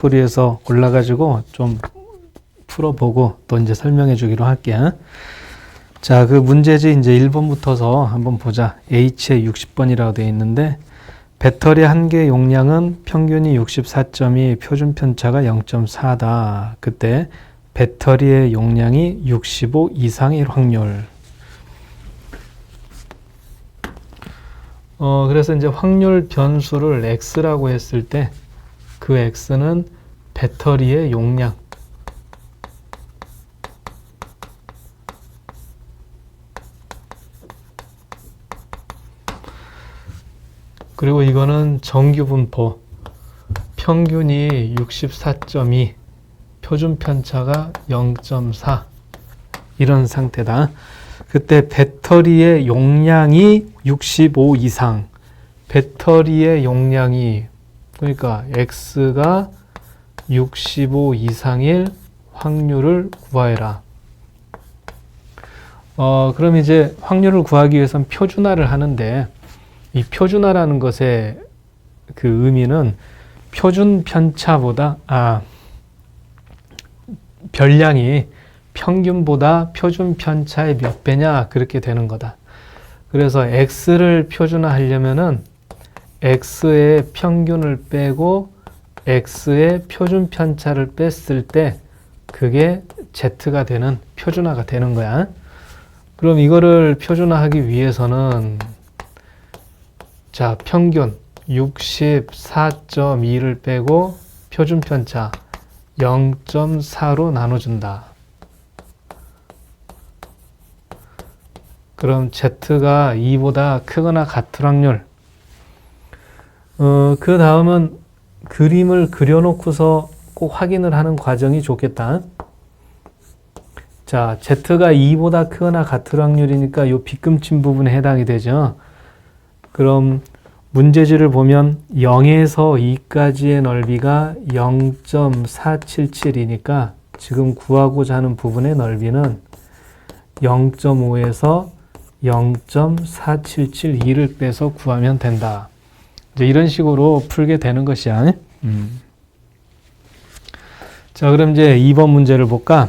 뿌리에서 골라가지고 좀 풀어보고 또 이제 설명해 주기로 할게요. 자, 그 문제지 이제 1번부터서 한번 보자. H에 60번이라고 되어 있는데 배터리 한 개 용량은 평균이 64.2, 표준 편차가 0.4다. 그때 배터리의 용량이 65 이상일 확률. 그래서 이제 확률 변수를 X라고 했을 때 그 X는 배터리의 용량. 그리고 이거는 정규 분포. 평균이 64.2, 표준 편차가 0.4. 이런 상태다. 그때 배터리의 용량이 65 이상. 배터리의 용량이 그러니까 X가 65 이상일 확률을 구하여라. 그럼 이제 확률을 구하기 위해서는 표준화를 하는데 이 표준화라는 것의 그 의미는 표준 편차보다 별량이 평균보다 표준 편차의 몇 배냐 그렇게 되는 거다. 그래서 X를 표준화하려면은 X의 평균을 빼고 X의 표준 편차를 뺐을 때 그게 Z가 되는 표준화가 되는 거야. 그럼 이거를 표준화하기 위해서는 자, 평균 64.2를 빼고 표준 편차 0.4로 나눠준다. 그럼 Z가 2보다 크거나 같을 확률. 그 다음은 그림을 그려놓고서 꼭 확인을 하는 과정이 좋겠다. 자, Z가 2보다 크거나 같을 확률이니까 이 빗금친 부분에 해당이 되죠. 그럼 문제지를 보면 0에서 2까지의 넓이가 0.477이니까 지금 구하고자 하는 부분의 넓이는 0.5에서 0.4772를 빼서 구하면 된다. 이제 이런 식으로 풀게 되는 것이야. 자, 그럼 이제 2번 문제를 볼까?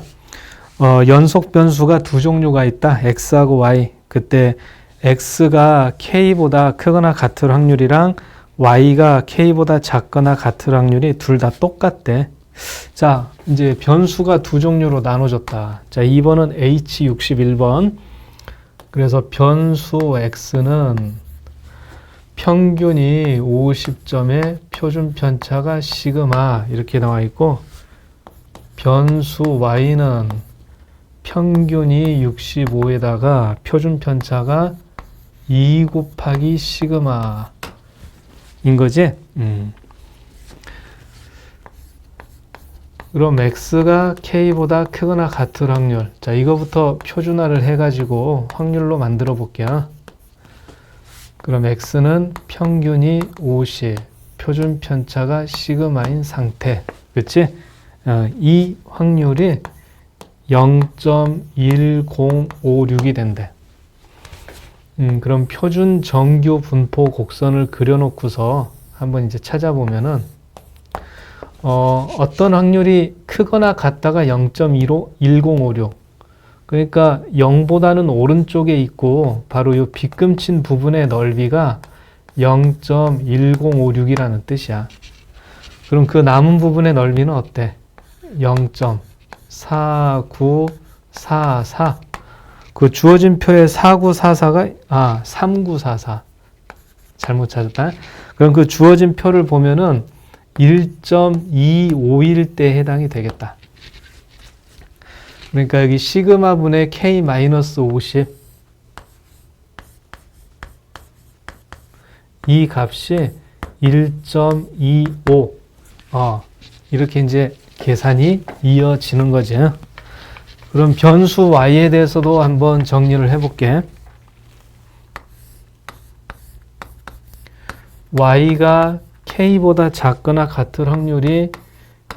연속 변수가 두 종류가 있다. X하고 Y. 그때 X가 K보다 크거나 같을 확률이랑 Y가 K보다 작거나 같을 확률이 둘 다 똑같대. 자, 이제 변수가 두 종류로 나눠졌다. 자, 2번은 H61번. 그래서 변수 X는 평균이 50점에 표준 편차가 시그마 이렇게 나와 있고 변수 Y는 평균이 65에다가 표준 편차가 2 곱하기 시그마인 거지? 그럼 X가 K보다 크거나 같을 확률. 자, 이거부터 표준화를 해가지고 확률로 만들어 볼게요. 그럼 X는 평균이 50, 표준 편차가 시그마인 상태. 그치? 이 확률이 0.1056이 된대. 그럼 표준 정규 분포 곡선을 그려놓고서 한번 이제 찾아보면은, 어떤 확률이 크거나 같다가 0.1056. 그러니까 0보다는 오른쪽에 있고 바로 이 빗금친 부분의 넓이가 0.1056이라는 뜻이야. 그럼 그 남은 부분의 넓이는 어때? 0.4944. 그 주어진 표에 4944가 3944. 잘못 찾았다. 그럼 그 주어진 표를 보면은 1.251대 해당이 되겠다. 그러니까 여기 시그마 분의 K-50 이 값이 1.25 이렇게 이제 계산이 이어지는 거죠. 그럼 변수 Y에 대해서도 한번 정리를 해볼게. Y가 K보다 작거나 같을 확률이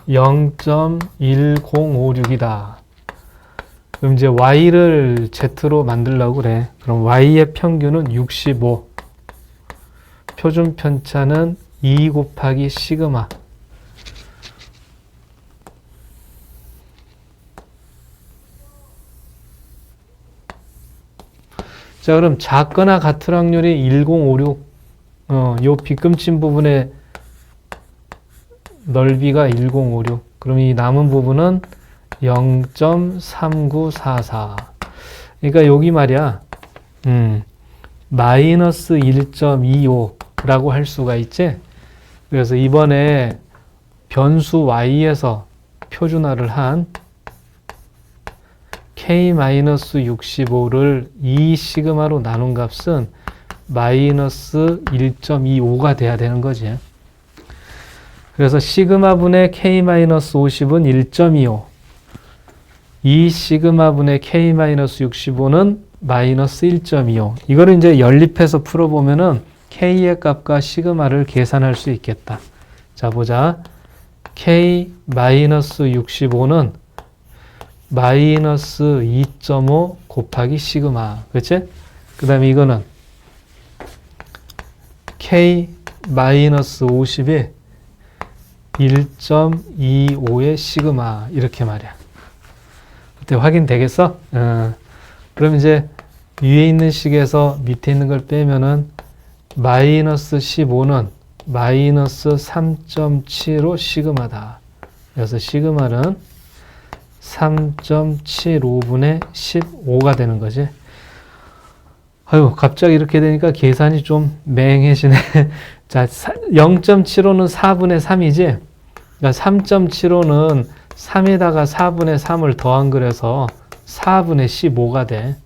0.1056이다. 그럼 이제 Y를 Z로 만들려고 그래. 그럼 Y의 평균은 65. 표준 편차는 2 곱하기 시그마. 자, 그럼 작거나 같을 확률이 1056, 요 빗금친 부분의 넓이가 1056. 그럼 이 남은 부분은 0.3944. 그러니까 여기 말이야, 마이너스 1.25라고 할 수가 있지. 그래서 이번에 변수 y에서 표준화를 한 k-65를 2 시그마로 나눈 값은 마이너스 1.25가 돼야 되는 거지. 그래서 시그마분의 k-50은 1.25, 2 시그마분의 k-65는 마이너스 1.25. 이거를 이제 연립해서 풀어보면은 k의 값과 시그마를 계산할 수 있겠다. 자, 보자. k-65는 마이너스 2.5 곱하기 시그마. 그치? 그 다음에 이거는 k-50이 1.25의 시그마. 이렇게 말이야. 그때 확인되겠어? 그럼 이제 위에 있는 식에서 밑에 있는 걸 빼면은 마이너스 15는 마이너스 3.75 시그마다. 그래서 시그마는 3.75분의 15가 되는 거지. 아유, 갑자기 이렇게 되니까 계산이 좀 맹해지네. 자, 0.75는 4분의 3이지? 그러니까 3.75는 3에다가 4분의 3을 더한 거라서 4분의 15가 돼.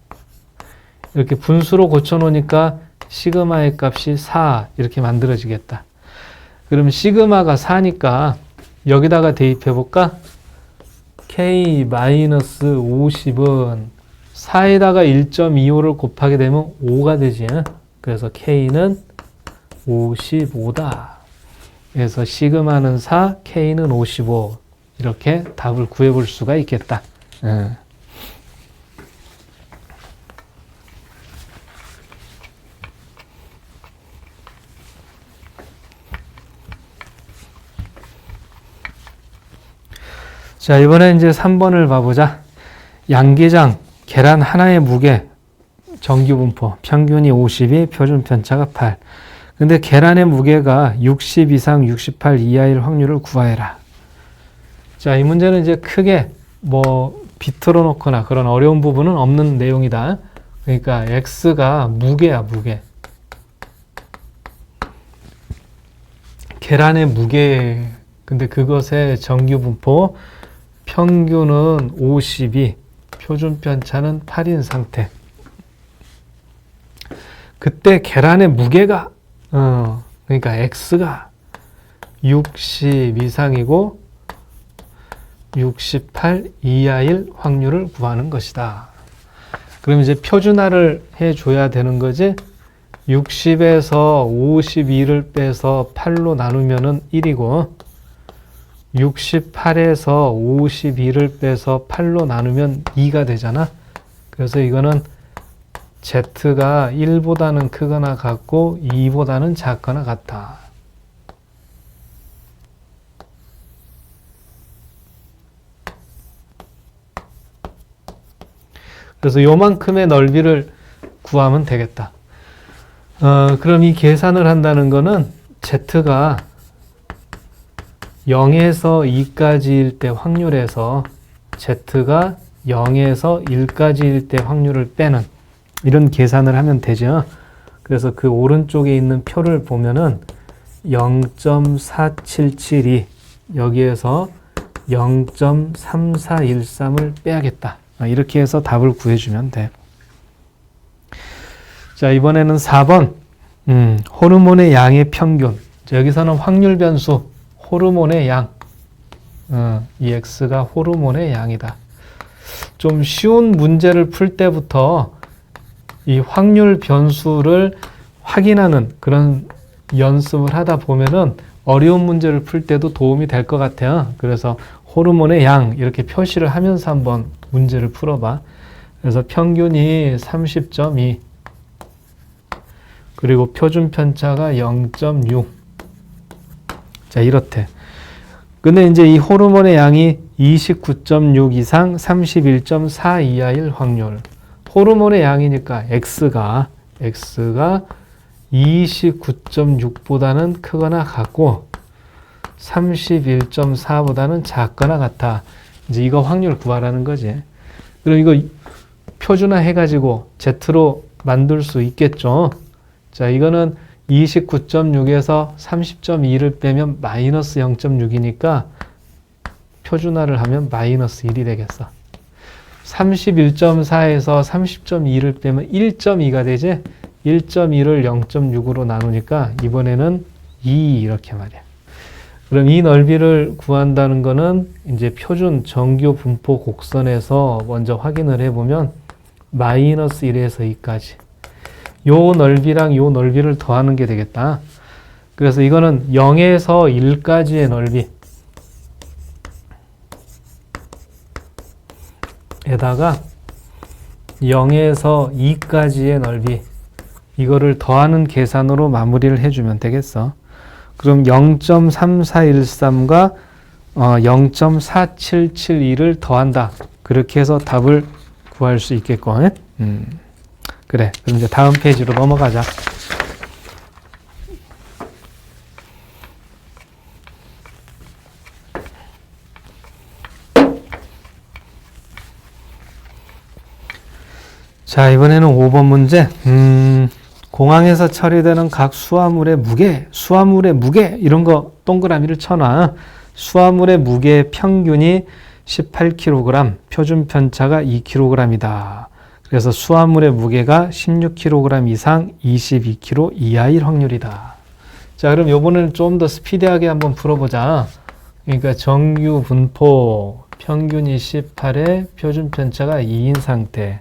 이렇게 분수로 고쳐놓으니까 시그마의 값이 4 이렇게 만들어지겠다. 그럼 시그마가 4니까 여기다가 대입해볼까? k-50은 4에다가 1.25를 곱하게 되면 5가 되지. 그래서 k는 55다. 그래서 시그마는 4, k는 55. 이렇게 답을 구해볼 수가 있겠다. 자, 이번에 이제 3번을 봐보자. 양계장, 계란 하나의 무게, 정규분포, 평균이 52, 표준 편차가 8. 근데 계란의 무게가 60 이상 68 이하일 확률을 구하해라. 자, 이 문제는 이제 크게 뭐 비틀어 놓거나 그런 어려운 부분은 없는 내용이다. 그러니까 x가 무게야, 무게. 계란의 무게. 근데 그것의 정규분포, 평균은 52, 표준 편차는 8인 상태. 그때 계란의 무게가 그러니까 x가 60 이상이고 68 이하일 확률을 구하는 것이다. 그럼 이제 표준화를 해줘야 되는 거지. 60에서 52를 빼서 8로 나누면은 1이고 68에서 52를 빼서 8로 나누면 2가 되잖아. 그래서 이거는 z가 1보다는 크거나 같고 2보다는 작거나 같다. 그래서 요만큼의 넓이를 구하면 되겠다. 그럼 이 계산을 한다는 거는 z가 0에서 2까지일 때 확률에서 z가 0에서 1까지일 때 확률을 빼는 이런 계산을 하면 되죠. 그래서 그 오른쪽에 있는 표를 보면은 0.4772 여기에서 0.3413을 빼야겠다. 이렇게 해서 답을 구해주면 돼. 자, 이번에는 4번 호르몬의 양의 평균. 자, 여기서는 확률 변수 호르몬의 양. 이 x가 호르몬의 양이다. 좀 쉬운 문제를 풀 때부터 이 확률 변수를 확인하는 그런 연습을 하다 보면은 어려운 문제를 풀 때도 도움이 될 것 같아요. 그래서 호르몬의 양 이렇게 표시를 하면서 한번 문제를 풀어봐. 그래서 평균이 30.2 그리고 표준 편차가 0.6. 자, 이렇대. 근데 이제 이 호르몬의 양이 29.6 이상 31.4 이하일 확률. 호르몬의 양이니까 X가 29.6보다는 크거나 같고 31.4보다는 작거나 같아. 이제 이거 확률 구하라는 거지. 그럼 이거 표준화 해가지고 Z로 만들 수 있겠죠. 자, 이거는 29.6에서 30.2를 빼면 마이너스 0.6이니까 표준화를 하면 마이너스 1이 되겠어. 31.4에서 30.2를 빼면 1.2가 되지? 1.2를 0.6으로 나누니까 이번에는 2 이렇게 말이야. 그럼 이 넓이를 구한다는 거는 이제 표준 정규 분포 곡선에서 먼저 확인을 해보면 마이너스 1에서 2까지 요 넓이랑 요 넓이를 더하는 게 되겠다. 그래서 이거는 0에서 1까지의 넓이 에다가 0에서 2까지의 넓이 이거를 더하는 계산으로 마무리를 해주면 되겠어. 그럼 0.3413과 0.4772를 더한다. 그렇게 해서 답을 구할 수 있겠고. 그래. 그럼 이제 다음 페이지로 넘어가자. 자, 이번에는 5번 문제. 공항에서 처리되는 각 수화물의 무게 이런 거 동그라미를 쳐놔. 수화물의 무게의 평균이 18kg, 표준 편차가 2kg이다. 그래서 수화물의 무게가 16kg 이상 22kg 이하일 확률이다. 자, 그럼 요번에는 좀 더 스피디하게 한번 풀어보자. 그러니까 정규 분포 평균이 18에 표준 편차가 2인 상태.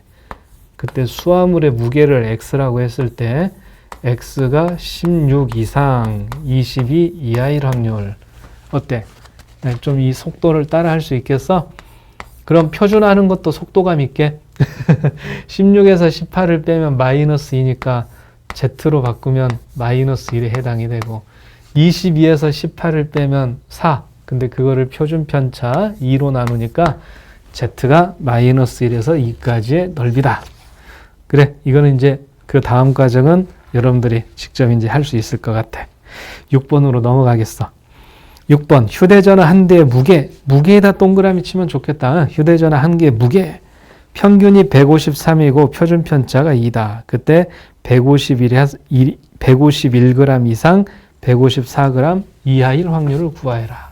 그때 수화물의 무게를 X라고 했을 때 X가 16 이상 22 이하일 확률. 어때? 좀 이 속도를 따라 할 수 있겠어? 그럼 표준화하는 것도 속도감 있게 16에서 18을 빼면 마이너스 2니까 Z로 바꾸면 마이너스 1에 해당이 되고 22에서 18을 빼면 4. 근데 그거를 표준 편차 2로 나누니까 Z가 마이너스 1에서 2까지의 넓이다. 그래, 이거는 이제 그 다음 과정은 여러분들이 직접 이제 할 수 있을 것 같아. 6번으로 넘어가겠어. 6번, 휴대전화 한 대의 무게에다 동그라미 치면 좋겠다. 휴대전화 한 개의 무게. 평균이 153이고 표준 편차가 2다. 그때 151g 이상 154g 이하일 확률을 구하여라.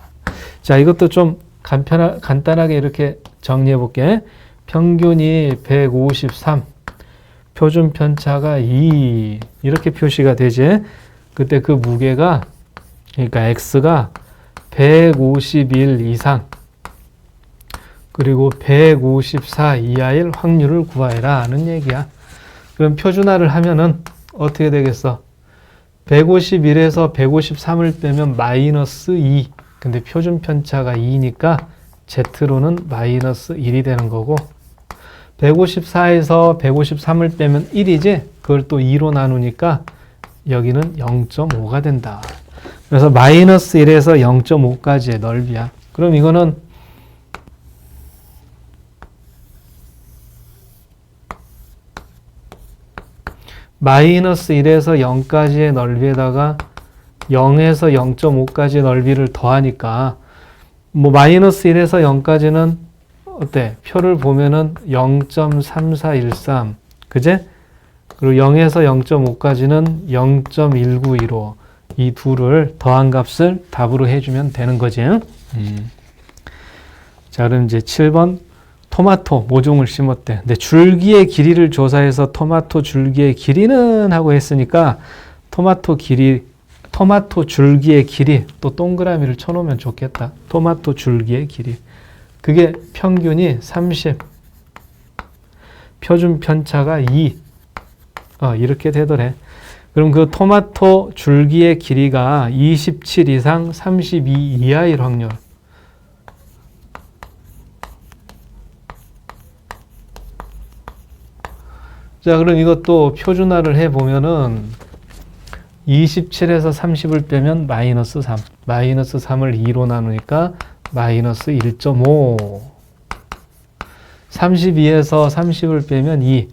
자, 이것도 좀 간단하게 이렇게 정리해 볼게. 평균이 153, 표준 편차가 2 이렇게 표시가 되지. 그때 그 무게가 그러니까 X가 151 이상 그리고 154 이하일 확률을 구하여라 하는 얘기야. 그럼 표준화를 하면은 어떻게 되겠어? 151에서 153을 빼면 마이너스 2. 근데 표준 편차가 2니까 Z로는 마이너스 1이 되는 거고 154에서 153을 빼면 1이지? 그걸 또 2로 나누니까 여기는 0.5가 된다. 그래서 마이너스 1에서 0.5까지의 넓이야. 그럼 이거는 마이너스 1에서 0까지의 넓이에다가 0에서 0.5까지의 넓이를 더하니까 뭐 마이너스 1에서 0까지는 어때? 표를 보면은 0.3413 그제? 그리고 0에서 0.5까지는 0.1915 이 둘을 더한 값을 답으로 해주면 되는 거지. 자, 그럼 이제 7번 토마토 모종을 심었대. 근데 줄기의 길이를 조사해서 토마토 줄기의 길이는 하고 했으니까 토마토 줄기의 길이 또 동그라미를 쳐놓으면 좋겠다. 토마토 줄기의 길이. 그게 평균이 30, 표준 편차가 2. 이렇게 되더래. 그럼 그 토마토 줄기의 길이가 27 이상 32 이하일 확률. 자, 그럼 이것도 표준화를 해보면은 27에서 30을 빼면 마이너스 3. 마이너스 3을 2로 나누니까 마이너스 1.5. 32에서 30을 빼면 2.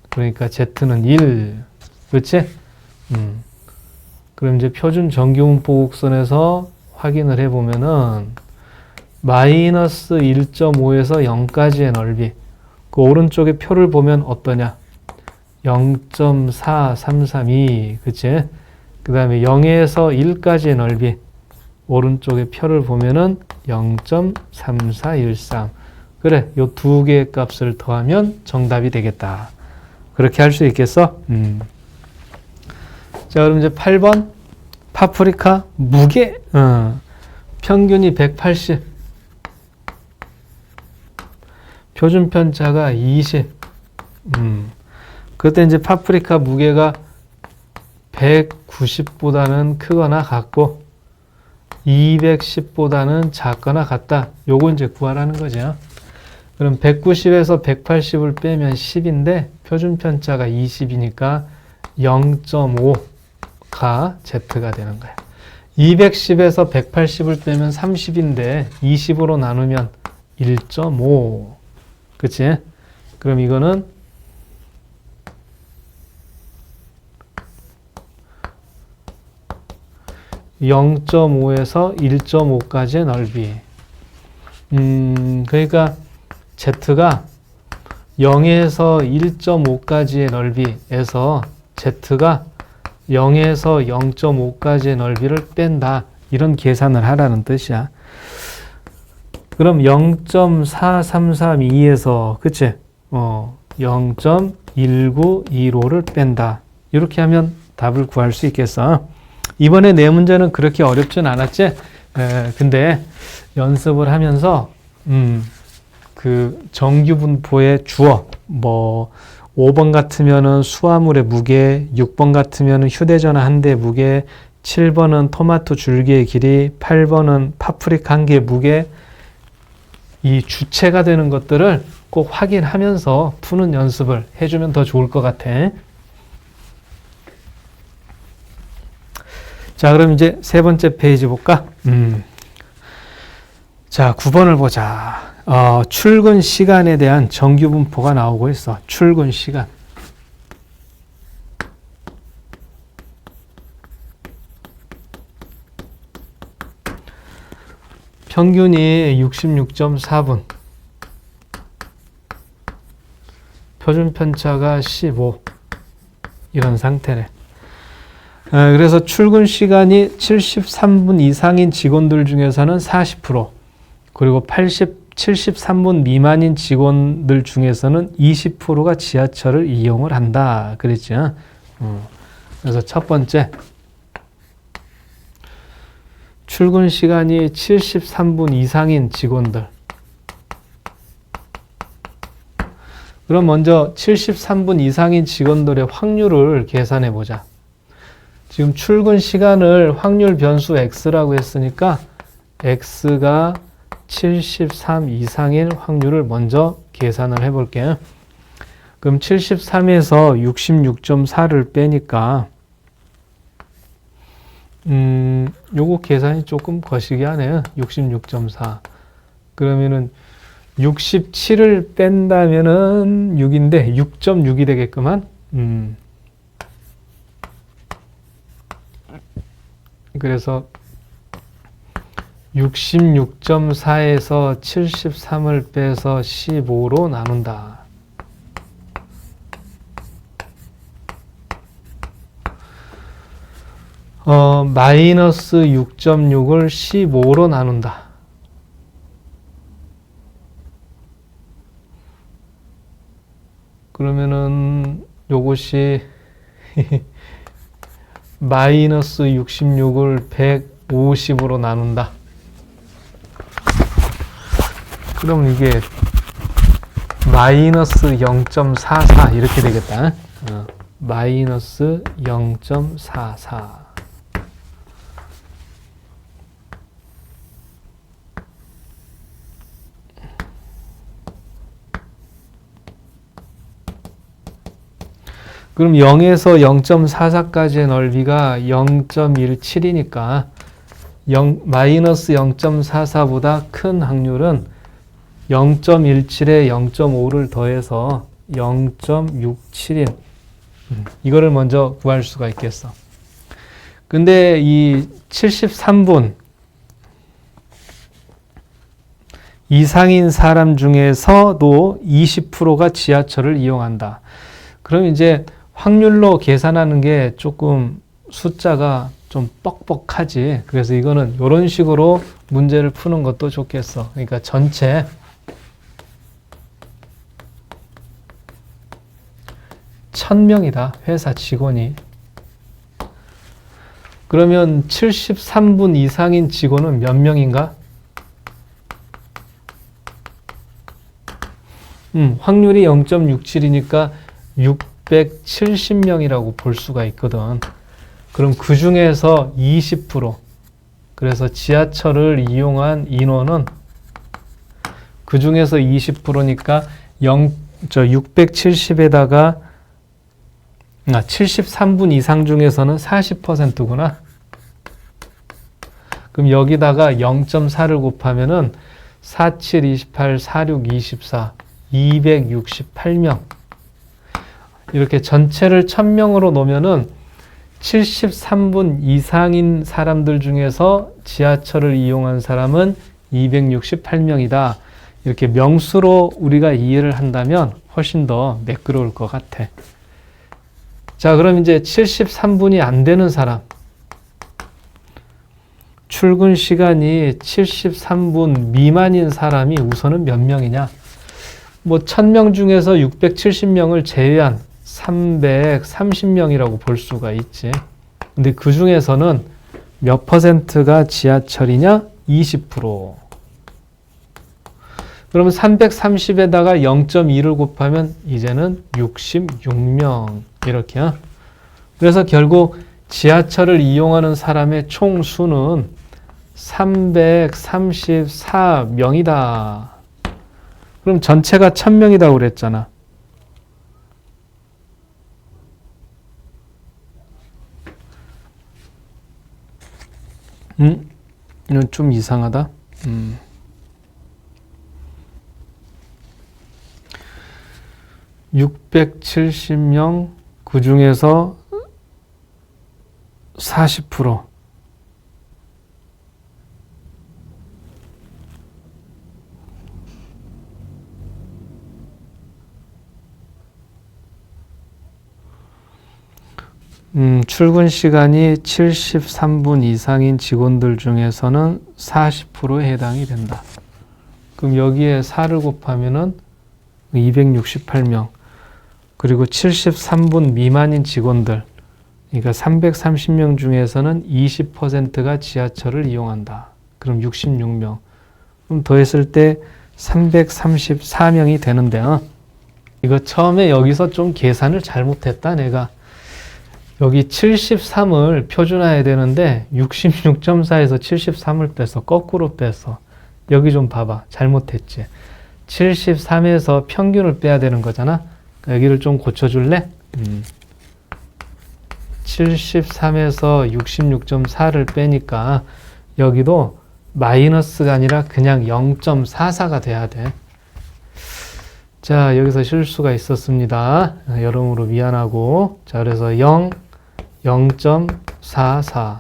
그러니까 Z는 1. 그렇지? 그럼 이제 표준 정규분포 곡선에서 확인을 해보면은 마이너스 1.5에서 0까지의 넓이. 그 오른쪽에 표를 보면 어떠냐? 0.4332. 그치? 그 다음에 0에서 1까지의 넓이. 오른쪽에 표를 보면은 0.3413. 그래, 요 두 개의 값을 더하면 정답이 되겠다. 그렇게 할 수 있겠어? 자, 그럼 이제 8번. 파프리카 무게. 평균이 180. 표준 편차가 20. 그때 이제 파프리카 무게가 190보다는 크거나 같고 210보다는 작거나 같다. 요거 이제 구하라는 거죠. 그럼 190에서 180을 빼면 10인데 표준 편차가 20이니까 0.5가 Z가 되는 거야. 210에서 180을 빼면 30인데 20으로 나누면 1.5. 그치? 그럼 이거는 0.5에서 1.5까지의 넓이. 그러니까 Z가 0에서 1.5까지의 넓이에서 Z가 0에서 0.5까지의 넓이를 뺀다. 이런 계산을 하라는 뜻이야. 그럼 0.4332에서 그치? 0.1925를 뺀다. 이렇게 하면 답을 구할 수 있겠어. 이번에 네 문제는 그렇게 어렵진 않았지? 근데 연습을 하면서 그 정규분포의 주어, 뭐 5번 같으면은 수화물의 무게, 6번 같으면은 휴대전화 한 대 무게, 7번은 토마토 줄기의 길이, 8번은 파프리카 한 개의 무게, 이 주체가 되는 것들을 꼭 확인하면서 푸는 연습을 해주면 더 좋을 것 같아. 자, 그럼 이제 세 번째 페이지 볼까? 자, 9번을 보자. 출근 시간에 대한 정규분포가 나오고 있어. 출근 시간. 평균이 66.4분. 표준 편차가 15. 이런 상태네. 그래서 출근 시간이 73분 이상인 직원들 중에서는 40%, 그리고 73분 미만인 직원들 중에서는 20%가 지하철을 이용을 한다. 그랬죠. 그래서 첫 번째, 출근 시간이 73분 이상인 직원들. 그럼 먼저 73분 이상인 직원들의 확률을 계산해 보자. 지금 출근 시간을 확률 변수 x라고 했으니까 x가 73 이상일 확률을 먼저 계산을 해볼게요. 그럼 73에서 66.4를 빼니까 요거 계산이 조금 거시기 하네요. 66.4. 그러면은 67을 뺀다면은 6인데 6.6이 되겠구만. 그래서 66.4에서 73을 빼서 15로 나눈다. 마이너스 6.6을 15로 나눈다. 그러면은 요것이 마이너스 66을 150으로 나눈다. 그럼 이게 마이너스 0.44 이렇게 되겠다. 마이너스 0.44. 그럼 0에서 0.44까지의 넓이가 0.17이니까 마이너스 0.44보다 큰 확률은 0.17에 0.5를 더해서 0.67인 이거를 먼저 구할 수가 있겠어. 근데 이 73분 이상인 사람 중에서도 20%가 지하철을 이용한다. 그럼 이제 확률로 계산하는 게 조금 숫자가 좀 뻑뻑하지. 그래서 이거는 이런 식으로 문제를 푸는 것도 좋겠어. 그러니까 전체 (1000명이다) 회사 직원이. 그러면 73분 이상인 직원은 몇 명인가? 확률이 0.67이니까 670명이라고 볼 수가 있거든. 그럼 그 중에서 20%, 그래서 지하철을 이용한 인원은 그 중에서 20%니까 670에다가 73분 이상 중에서는 40%구나. 그럼 여기다가 0.4를 곱하면은 47, 28, 46, 24, 268명. 이렇게 전체를 1000명으로 놓으면은 73분 이상인 사람들 중에서 지하철을 이용한 사람은 268명이다. 이렇게 명수로 우리가 이해를 한다면 훨씬 더 매끄러울 것 같아. 자, 그럼 이제 73분이 안 되는 사람. 출근 시간이 73분 미만인 사람이 우선은 몇 명이냐? 뭐 1000명 중에서 670명을 제외한 330명이라고 볼 수가 있지. 근데 그 중에서는 몇 %가 지하철이냐? 20%. 그러면 330에다가 0.2를 곱하면 이제는 66명. 이렇게. 그래서 결국 지하철을 이용하는 사람의 총 수는 334명이다. 그럼 전체가 1000명이라고 그랬잖아. 이건 좀 이상하다. 670명, 그 중에서 40%. 출근 시간이 73분 이상인 직원들 중에서는 40%에 해당이 된다. 그럼 여기에 4를 곱하면은 268명. 그리고 73분 미만인 직원들, 그러니까 330명 중에서는 20%가 지하철을 이용한다. 그럼 66명. 그럼 더했을 때 334명이 되는데요. 이거 처음에 여기서 좀 계산을 잘못했다, 내가. 여기 73을 표준화해야 되는데 66.4에서 73을 뺐어. 거꾸로 뺐어. 여기 좀 봐봐. 잘못했지. 73에서 평균을 빼야 되는 거잖아. 여기를 좀 고쳐줄래? 73에서 66.4를 빼니까 여기도 마이너스가 아니라 그냥 0.44가 돼야 돼. 자, 여기서 실수가 있었습니다. 여러모로 미안하고. 자, 그래서 0.44.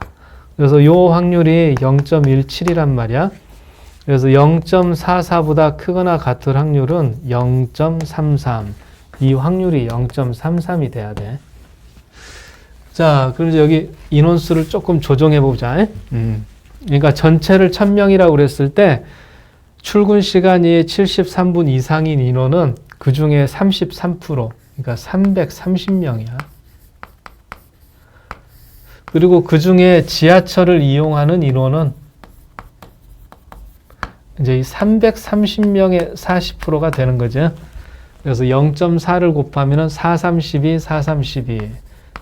그래서 요 확률이 0.17이란 말이야. 그래서 0.44보다 크거나 같을 확률은 0.33. 이 확률이 0.33이 돼야 돼. 자, 그럼 여기 인원수를 조금 조정해 보자. 그러니까 전체를 1000명이라고 그랬을 때 출근 시간이 73분 이상인 인원은 그 중에 33%, 그러니까 330명이야. 그리고 그 중에 지하철을 이용하는 인원은 이제 이 330명의 40%가 되는 거죠. 그래서 0.4를 곱하면 432, 432.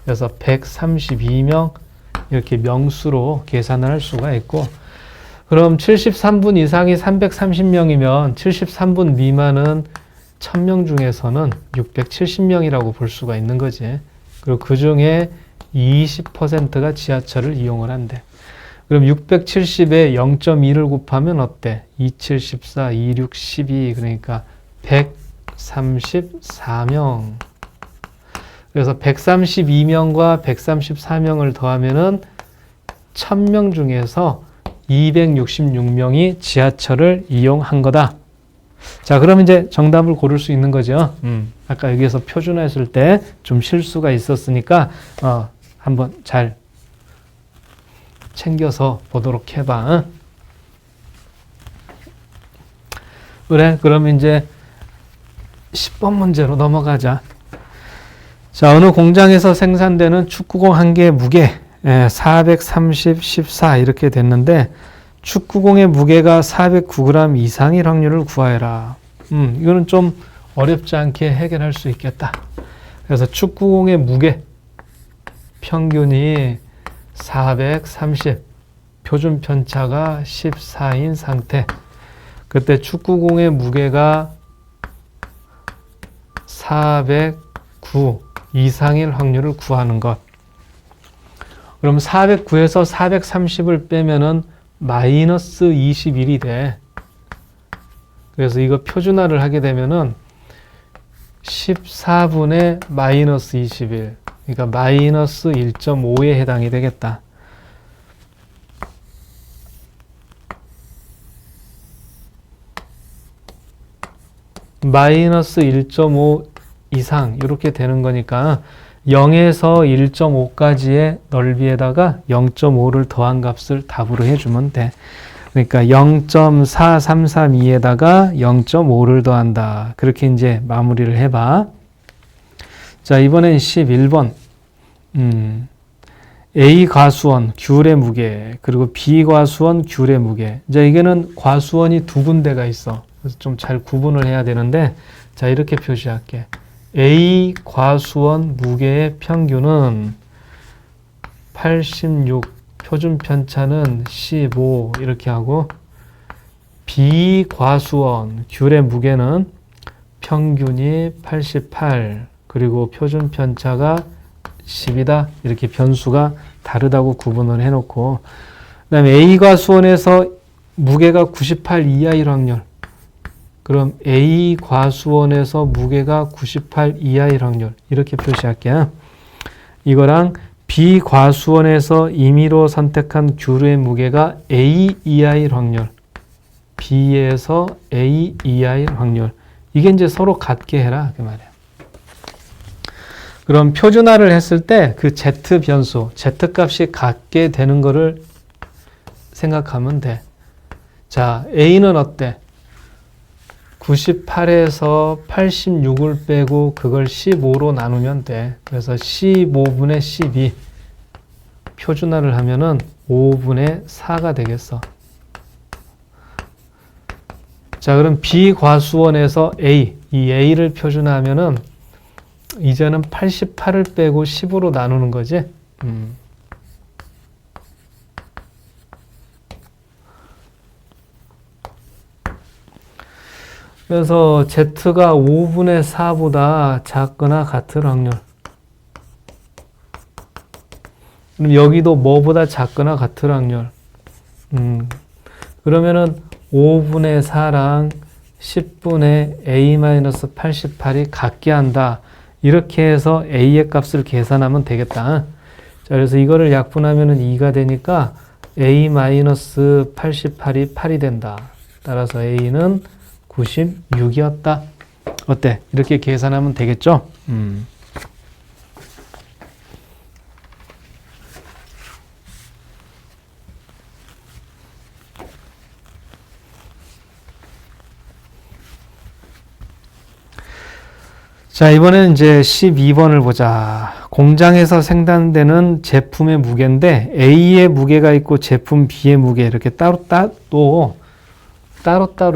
그래서 132명 이렇게 명수로 계산을 할 수가 있고, 그럼 73분 이상이 330명이면 73분 미만은 1000명 중에서는 670명이라고 볼 수가 있는 거지. 그리고 그 중에 20%가 지하철을 이용을 한대. 그럼 670에 0.2를 곱하면 어때? 27, 14, 26, 12, 그러니까 134명. 그래서 132명과 134명을 더하면은 1000명 중에서 266명이 지하철을 이용한 거다. 자, 그럼 이제 정답을 고를 수 있는 거죠. 아까 여기에서 표준화했을 때 좀 실수가 있었으니까 한번 잘 챙겨서 보도록 해봐. 그래, 그럼 이제 10번 문제로 넘어가자. 자, 어느 공장에서 생산되는 축구공 한 개의 무게 430, 14 이렇게 됐는데 축구공의 무게가 409g 이상일 확률을 구하여라. 이거는 좀 어렵지 않게 해결할 수 있겠다. 그래서 축구공의 무게 평균이 430, 표준 편차가 14인 상태. 그때 축구공의 무게가 409 이상일 확률을 구하는 것. 그럼 409에서 430을 빼면은 마이너스 21이 돼. 그래서 이거 표준화를 하게 되면은 14분의 마이너스 21. 그러니까 마이너스 1.5에 해당이 되겠다. 마이너스 1.5 이상 이렇게 되는 거니까 0에서 1.5까지의 넓이에다가 0.5를 더한 값을 답으로 해주면 돼. 그러니까 0.4332에다가 0.5를 더한다. 그렇게 이제 마무리를 해봐. 자, 이번엔 11번. A 과수원 귤의 무게 그리고 B 과수원 귤의 무게. 이제 이게는 과수원이 두 군데가 있어. 그래서 좀 잘 구분을 해야 되는데, 자, 이렇게 표시할게. A 과수원 무게의 평균은 86, 표준 편차는 15 이렇게 하고, B 과수원 귤의 무게는 평균이 88 그리고 표준 편차가 10이다. 이렇게 변수가 다르다고 구분을 해놓고, 그 다음에 A 과수원에서 무게가 98 이하일 확률. 그럼 A 과수원에서 무게가 98 이하일 확률 이렇게 표시할게요. 이거랑 B 과수원에서 임의로 선택한 귤의 무게가 A 이하일 확률, B에서 A 이하일 확률, 이게 이제 서로 같게 해라 그 말이야. 그럼 표준화를 했을 때 그 Z 변수, Z 값이 같게 되는 거를 생각하면 돼. 자, A는 어때? 98에서 86을 빼고 그걸 15로 나누면 돼. 그래서 15분의 12 표준화를 하면은 5분의 4가 되겠어. 자, 그럼 B 과수원에서 A, 이 A를 표준화하면은 이제는 88을 빼고 10으로 나누는 거지. 그래서 Z가 5분의 4보다 작거나 같을 확률. 그럼 여기도 뭐보다 작거나 같을 확률. 그러면은 5분의 4랑 10분의 A-88이 같게 한다. 이렇게 해서 A의 값을 계산하면 되겠다. 자, 그래서 이거를 약분하면은 2가 되니까 A-88이 8이 된다. 따라서 A는 96이었다. 어때? 이렇게 계산하면 되겠죠? 자, 이번에는 이제 12번을 보자. 공장에서 생산되는 제품의 무게인데 A의 무게가 있고 제품 B의 무게 이렇게 따로따로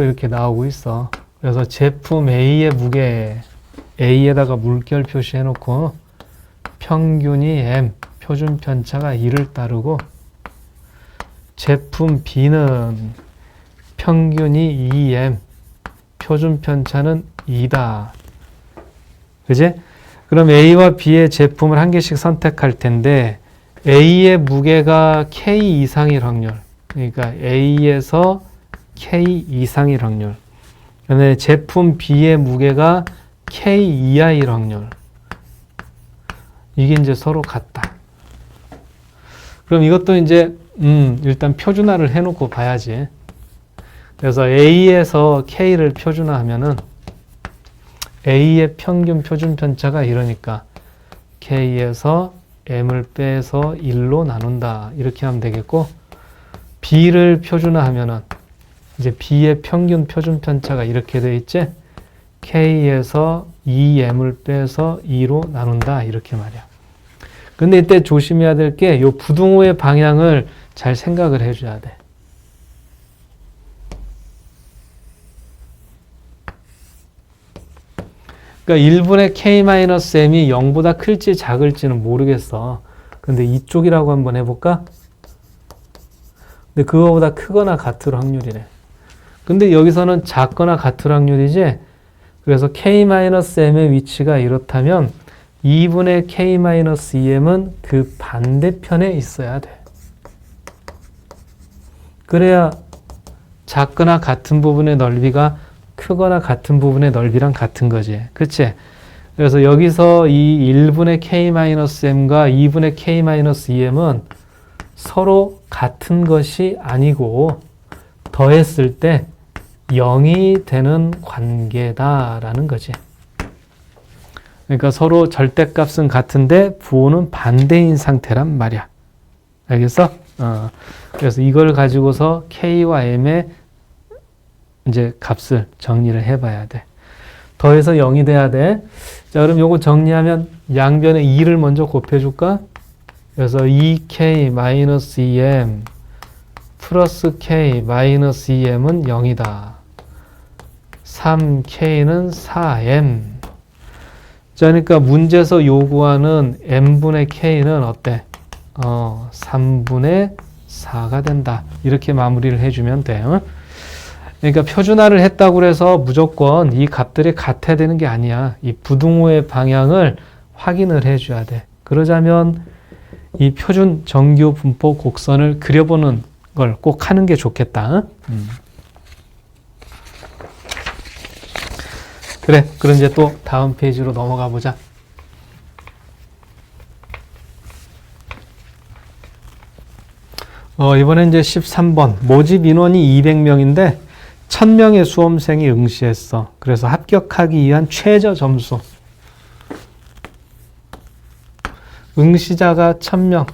이렇게 나오고 있어. 그래서 제품 A의 무게, A에다가 물결 표시해 놓고 평균이 M, 표준 편차가 2를 따르고, 제품 B는 평균이 2M, 표준 편차는 2다. 그지? 그럼 A와 B의 제품을 한 개씩 선택할 텐데 A의 무게가 K 이상일 확률. 그러니까 A에서 K 이상일 확률. 그다음에 제품 B의 무게가 K2I일 확률. 이게 이제 서로 같다. 그럼 이것도 이제 일단 표준화를 해놓고 봐야지. 그래서 A에서 K를 표준화하면은 A의 평균 표준 편차가 이러니까 K에서 M을 빼서 1로 나눈다. 이렇게 하면 되겠고, B를 표준화하면은 이제 B의 평균 표준 편차가 이렇게 돼 있지? K에서 2M을 빼서 2로 나눈다. 이렇게 말이야. 근데 이때 조심해야 될 게 요 부등호의 방향을 잘 생각을 해줘야 돼. 그러니까 1분의 K-M이 0보다 클지 작을지는 모르겠어. 근데 이쪽이라고 한번 해볼까? 근데 그거보다 크거나 같을 확률이래. 근데 여기서는 작거나 같을 확률이지? 그래서 K-M의 위치가 이렇다면 2분의 K-2M은 그 반대편에 있어야 돼. 그래야 작거나 같은 부분의 넓이가 크거나 같은 부분의 넓이랑 같은 거지. 그치? 그래서 여기서 이 1분의 K-M과 2분의 K-2M은 서로 같은 것이 아니고 더했을 때 0이 되는 관계다라는 거지. 그러니까 서로 절대값은 같은데 부호는 반대인 상태란 말이야. 알겠어? 그래서 이걸 가지고서 K와 M의 이제 값을 정리를 해봐야 돼. 더해서 0이 돼야 돼. 자, 그럼 요거 정리하면 양변에 2를 먼저 곱해줄까? 그래서 2K-2M 플러스 K-2M은 0이다. 3K는 4M. 자, 그러니까 문제에서 요구하는 M분의 K는 어때? 3분의 4가 된다. 이렇게 마무리를 해주면 돼. 그러니까 표준화를 했다고 해서 무조건 이 값들이 같아야 되는 게 아니야. 이 부등호의 방향을 확인을 해줘야 돼. 그러자면 이 표준 정규 분포 곡선을 그려보는 걸 꼭 하는 게 좋겠다. 그래, 그럼 이제 또 다음 페이지로 넘어가 보자. 이번엔 이제 13번. 모집 인원이 200명인데 1000명의 수험생이 응시했어. 그래서 합격하기 위한 최저 점수. 응시자가 1000명.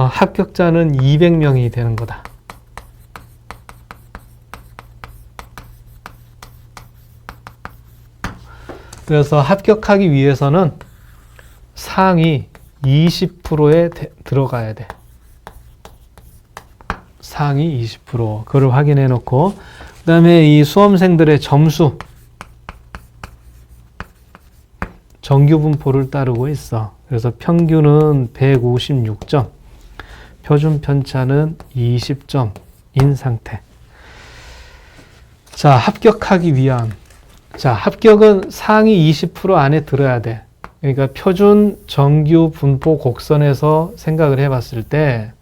합격자는 200명이 되는 거다. 그래서 합격하기 위해서는 상위 20%에 들어가야 돼. 상위 20%. 그걸 확인해 놓고, 그 다음에 이 수험생들의 점수, 정규 분포를 따르고 있어. 그래서 평균은 156점, 표준 편차는 20점인 상태. 자, 합격하기 위한. 자, 합격은 상위 20% 안에 들어야 돼. 그러니까 표준 정규 분포 곡선에서 생각을 해봤을 때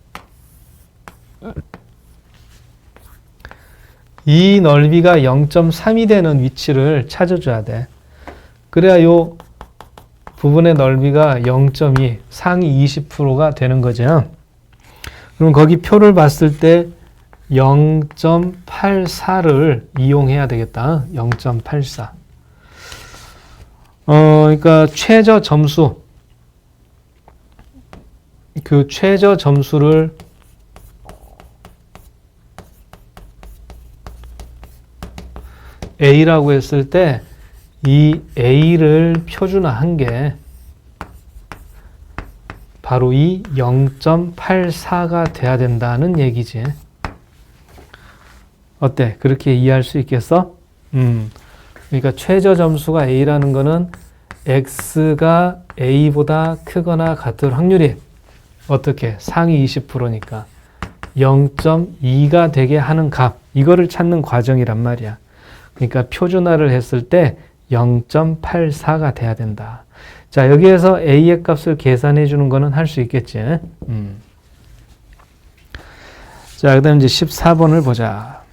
이 넓이가 0.3이 되는 위치를 찾아줘야 돼. 그래야 요 부분의 넓이가 0.2, 상위 20%가 되는 거죠. 그럼 거기 표를 봤을 때 0.84를 이용해야 되겠다. 0.84. 그러니까 최저 점수, 그 최저 점수를 A라고 했을 때 이 A를 표준화한 게 바로 이 0.84가 돼야 된다는 얘기지. 어때? 그렇게 이해할 수 있겠어? 그러니까 최저 점수가 A라는 거는 X가 A보다 크거나 같을 확률이 어떻게? 상위 20%니까 0.2가 되게 하는 값, 이거를 찾는 과정이란 말이야. 그러니까 표준화를 했을 때 0.84가 돼야 된다. 자, 여기에서 A의 값을 계산해 주는 거는 할 수 있겠지. 자, 그 다음 이제 14번을 보자.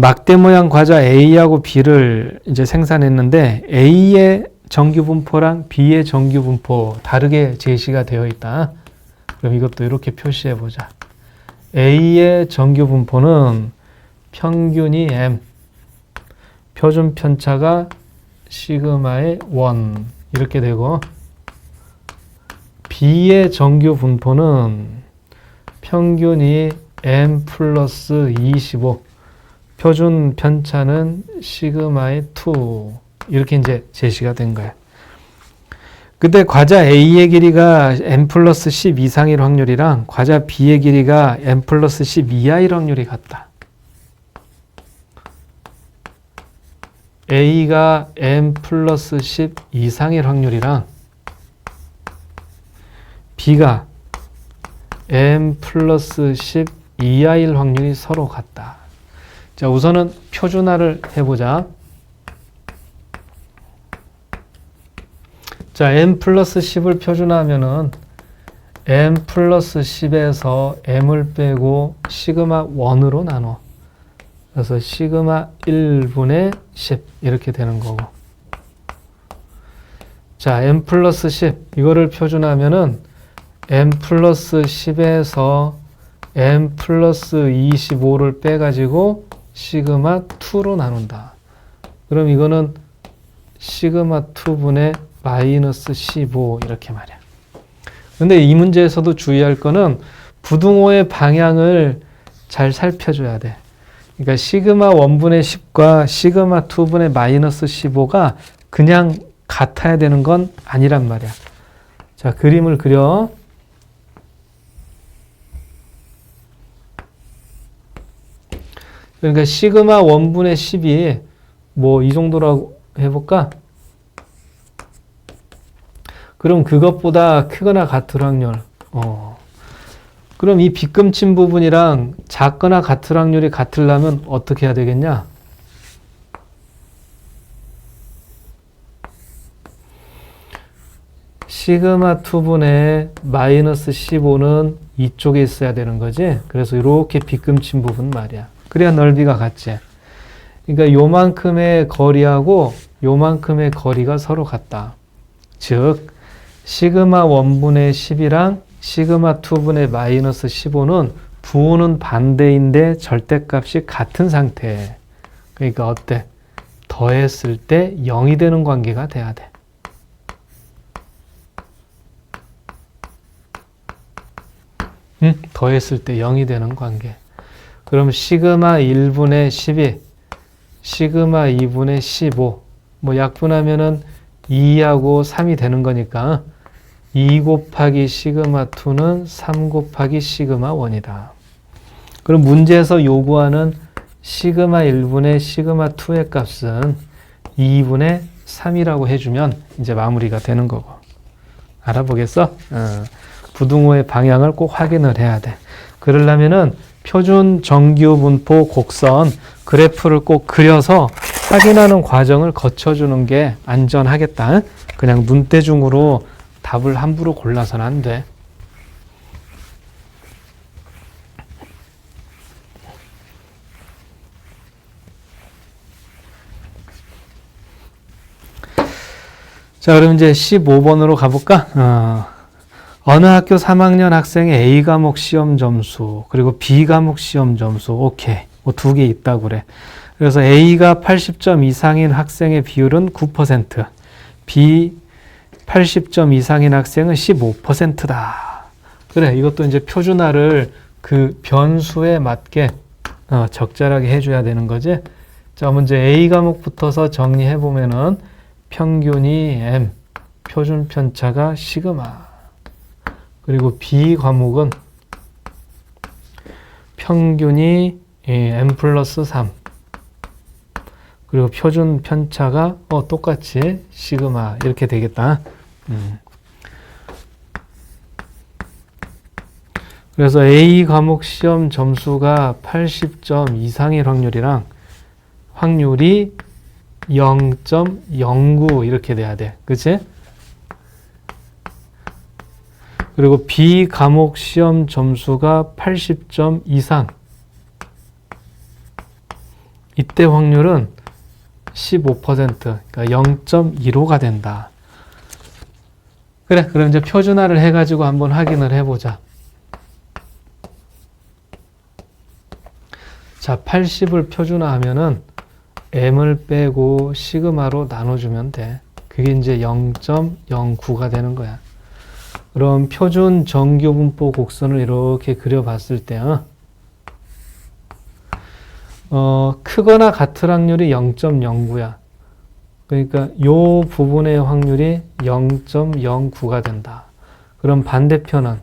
막대 모양 과자 A하고 B를 이제 생산했는데 A의 정규 분포랑 B의 정규 분포 다르게 제시가 되어 있다. 그럼 이것도 이렇게 표시해 보자. A의 정규 분포는 평균이 M, 표준 편차가 시그마의 1 이렇게 되고, B의 정규 분포는 평균이 M 플러스 25, 표준 편차는 시그마의 2 이렇게 이제 제시가 된 거야. 근데 과자 A의 길이가 n 플러스 10 이상일 확률이랑 과자 B의 길이가 n 플러스 10 이하일 확률이 같다. A가 n 플러스 10 이상일 확률이랑 B가 n 플러스 10 이하일 확률이 서로 같다. 자, 우선은 표준화를 해보자. 자, n 플러스 10을 표준화하면은 n 플러스 10에서 m을 빼고 시그마 1으로 나눠. 그래서 시그마 1분의 10 이렇게 되는 거고. 자, n 플러스 10 이거를 표준화하면은 n 플러스 10에서 n 플러스 25를 빼가지고 시그마 2로 나눈다. 그럼 이거는 시그마 2분의 마이너스 15 이렇게 말이야. 근데 이 문제에서도 주의할 거는 부등호의 방향을 잘 살펴줘야 돼. 그러니까 시그마 1분의 10과 시그마 2분의 마이너스 15가 그냥 같아야 되는 건 아니란 말이야. 자, 그림을 그려. 그러니까 시그마 1분의 10이 뭐 이 정도라고 해볼까? 그럼 그것보다 크거나 같을 확률. 그럼 이 빗금친 부분이랑 작거나 같을 확률이 같으려면 어떻게 해야 되겠냐? 시그마 2분의 마이너스 15는 이쪽에 있어야 되는 거지. 그래서 이렇게 빗금친 부분 말이야. 그래야 넓이가 같지. 그러니까 요만큼의 거리하고 요만큼의 거리가 서로 같다. 즉 시그마 1분의 10이랑 시그마 2분의 마이너스 15는 부호는 반대인데 절대값이 같은 상태. 그러니까 어때? 더했을 때 0이 되는 관계가 돼야 돼. 더했을 때 0이 되는 관계. 그럼 시그마 1분의 12, 시그마 2분의 15, 뭐 약분하면은 2하고 3이 되는 거니까 2 곱하기 시그마 2는 3 곱하기 시그마 1이다. 그럼 문제에서 요구하는 시그마 1분의 시그마 2의 값은 2분의 3이라고 해주면 이제 마무리가 되는 거고. 알아보겠어? 부등호의 방향을 꼭 확인을 해야 돼. 그러려면은 표준 정규 분포 곡선 그래프를 꼭 그려서 확인하는 과정을 거쳐주는 게 안전하겠다. 그냥 눈대중으로 답을 함부로 골라서는 안 돼. 자, 그럼 이제 15번으로 가볼까? 어느 학교 3학년 학생의 A 과목 시험 점수, 그리고 B 과목 시험 점수, 오케이. 뭐 두 개 있다고 그래. 그래서 A가 80점 이상인 학생의 비율은 9%, B 80점 이상인 학생은 15%다. 그래, 이것도 이제 표준화를 그 변수에 맞게 적절하게 해줘야 되는 거지. 자, 먼저 A 과목부터서 정리해보면은 평균이 M, 표준 편차가 시그마. 그리고 B 과목은 평균이 M 플러스 3. 그리고 표준 편차가 똑같이 시그마 이렇게 되겠다. 그래서 A 과목 시험 점수가 80점 이상일 확률이랑 확률이 0.09 이렇게 돼야 돼. 그치? 그리고 B 과목 시험 점수가 80점 이상. 이때 확률은 15%, 그러니까 0.15가 된다. 그래, 그럼 이제 표준화를 해가지고 한번 확인을 해보자. 자, 80을 표준화하면은 m을 빼고 시그마로 나눠주면 돼. 그게 이제 0.09가 되는 거야. 그럼 표준 정규분포 곡선을 이렇게 그려봤을 때, 크거나 같을 확률이 0.09야. 그러니까 요 부분의 확률이 0.09가 된다. 그럼 반대편은,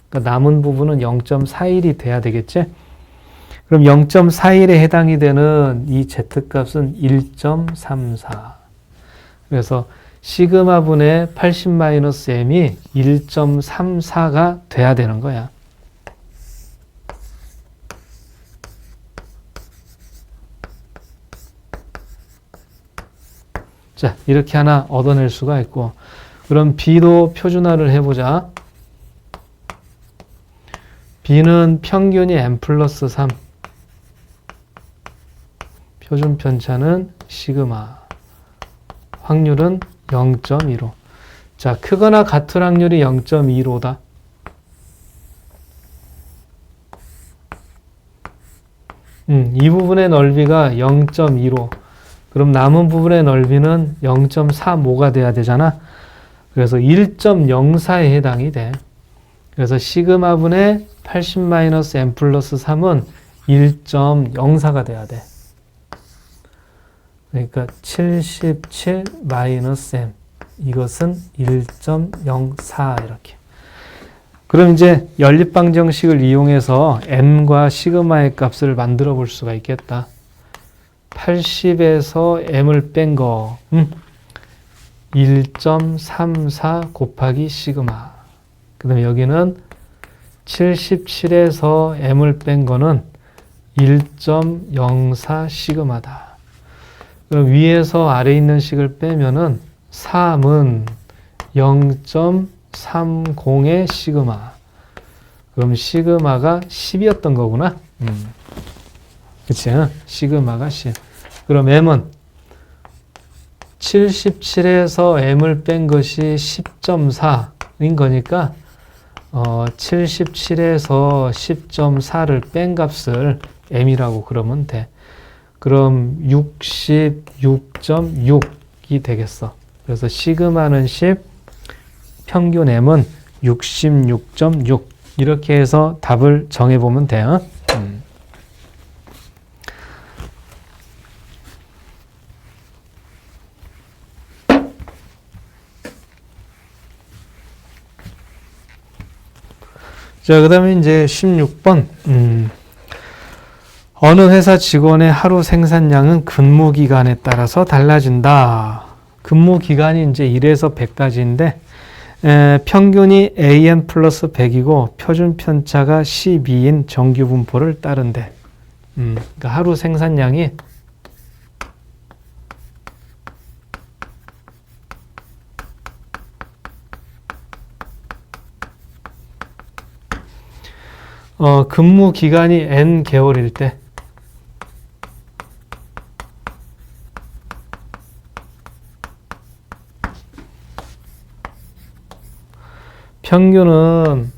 그러니까 남은 부분은 0.41이 돼야 되겠지? 그럼 0.41에 해당이 되는 이 z값은 1.34. 그래서 시그마분의 80-m이 1.34가 돼야 되는 거야. 자, 이렇게 하나 얻어낼 수가 있고, 그럼 B도 표준화를 해보자. B는 평균이 n 플러스 3. 표준 편차는 시그마. 확률은 0.15. 자, 크거나 같을 확률이 0.15다. 이 부분의 넓이가 0.15. 그럼 남은 부분의 넓이는 0.45가 돼야 되잖아. 그래서 1.04에 해당이 돼. 그래서 시그마분의 80-n 플러스 3은 1.04가 돼야 돼. 그러니까 77-m. 이것은 1.04 이렇게. 그럼 이제 연립방정식을 이용해서 n과 시그마의 값을 만들어 볼 수가 있겠다. 80에서 m을 뺀 거, 1.34 곱하기 시그마. 그 다음에 여기는 77에서 m을 뺀 거는 1.04 시그마다. 그럼 위에서 아래 있는 식을 빼면은 3은 0.30의 시그마. 그럼 시그마가 10이었던 거구나. 그치? 시그마가 10. 그럼 m은 77에서 m을 뺀 것이 10.4인 거니까 77에서 10.4를 뺀 값을 m이라고 그러면 돼. 그럼 66.6이 되겠어. 그래서 시그마는 10, 평균 m은 66.6. 이렇게 해서 답을 정해보면 돼요. 자, 그 다음에 이제 16번. 어느 회사 직원의 하루 생산량은 근무 기간에 따라서 달라진다. 근무 기간이 이제 1에서 100까지인데, 평균이 AN 플러스 100이고, 표준 편차가 12인 정규 분포를 따른대. 그러니까 하루 생산량이 근무 기간이 N 개월일 때 평균은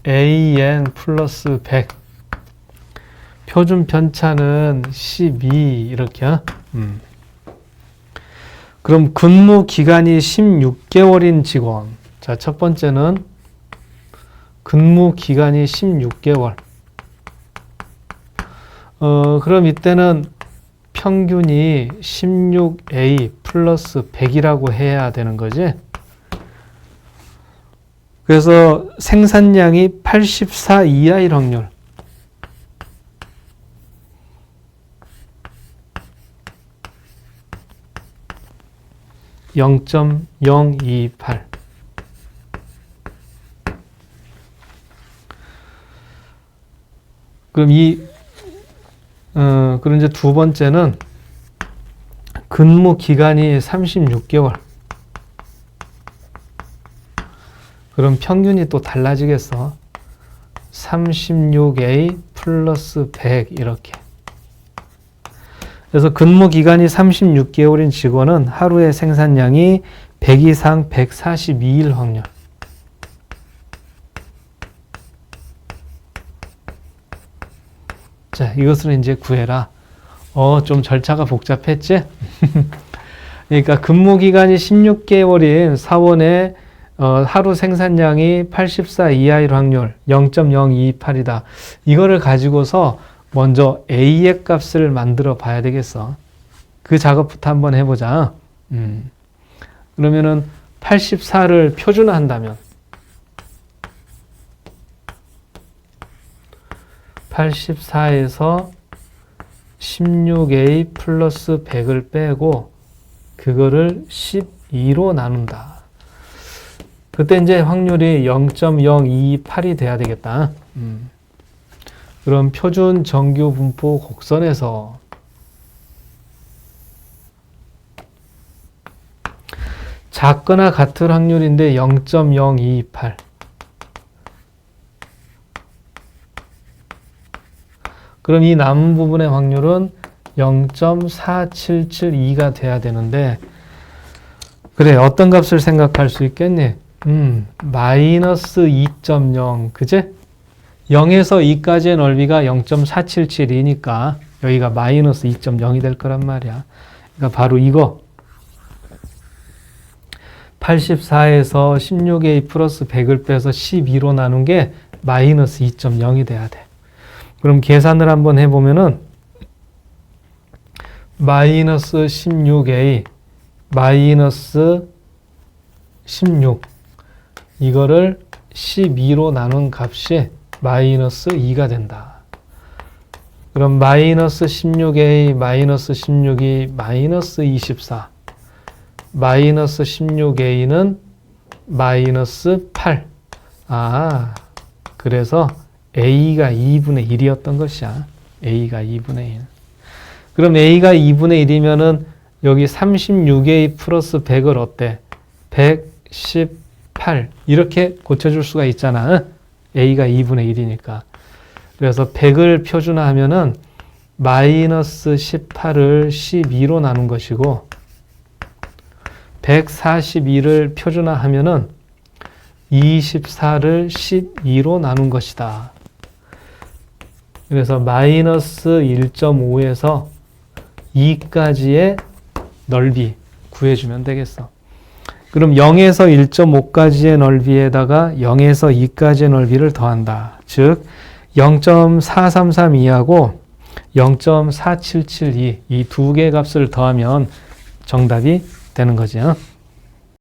AN 플러스 100 표준 편차는 12 이렇게 그럼 근무 기간이 16개월인 직원 자, 첫 번째는 근무 기간이 16개월. 그럼 이때는 평균이 16A 플러스 100이라고 해야 되는 거지. 그래서 생산량이 84 이하일 확률. (0.028) 그럼 그럼 이제 두 번째는 근무 기간이 36개월. 그럼 평균이 또 달라지겠어. 36A 플러스 100 이렇게. 그래서 근무 기간이 36개월인 직원은 하루의 생산량이 100 이상 142일 확률. 자, 이것을 이제 구해라. 좀 절차가 복잡했지? 그러니까 근무 기간이 16개월인 사원의 하루 생산량이 84 이하일 확률 0.028이다. 이거를 가지고서 먼저 A의 값을 만들어 봐야 되겠어. 그 작업부터 한번 해보자. 그러면은 84를 표준화한다면 84에서 16A 플러스 100을 빼고 그거를 12로 나눈다. 그때 이제 확률이 0.028이 돼야 되겠다. 그럼 표준 정규 분포 곡선에서 작거나 같을 확률인데 0.028. 그럼 이 남은 부분의 확률은 0.4772가 돼야 되는데, 그래, 어떤 값을 생각할 수 있겠니? 마이너스 2.0, 그제? 0에서 2까지의 넓이가 0.477이니까 여기가 마이너스 2.0이 될 거란 말이야. 그러니까 바로 이거. 84에서 16A 플러스 100을 빼서 12로 나눈 게 마이너스 2.0이 돼야 돼. 그럼 계산을 한번 해보면은 마이너스 16A 마이너스 16 이거를 12로 나눈 값이 마이너스 2가 된다. 그럼 마이너스 16A 마이너스 16이 마이너스 24 마이너스 16A는 마이너스 8. 그래서 A가 2분의 1이었던 것이야. A가 2분의 1. 그럼 A가 2분의 1이면은 여기 36A 플러스 100을 어때? 118. 이렇게 고쳐줄 수가 있잖아. A가 2분의 1이니까. 그래서 100을 표준화하면은 마이너스 18을 12로 나눈 것이고 142를 표준화하면은 24를 12로 나눈 것이다. 그래서 마이너스 1.5에서 2까지의 넓이 구해주면 되겠어. 그럼 0에서 1.5까지의 넓이에다가 0에서 2까지의 넓이를 더한다. 즉 0.4332하고 0.4772 이 두 개의 값을 더하면 정답이 되는 거죠.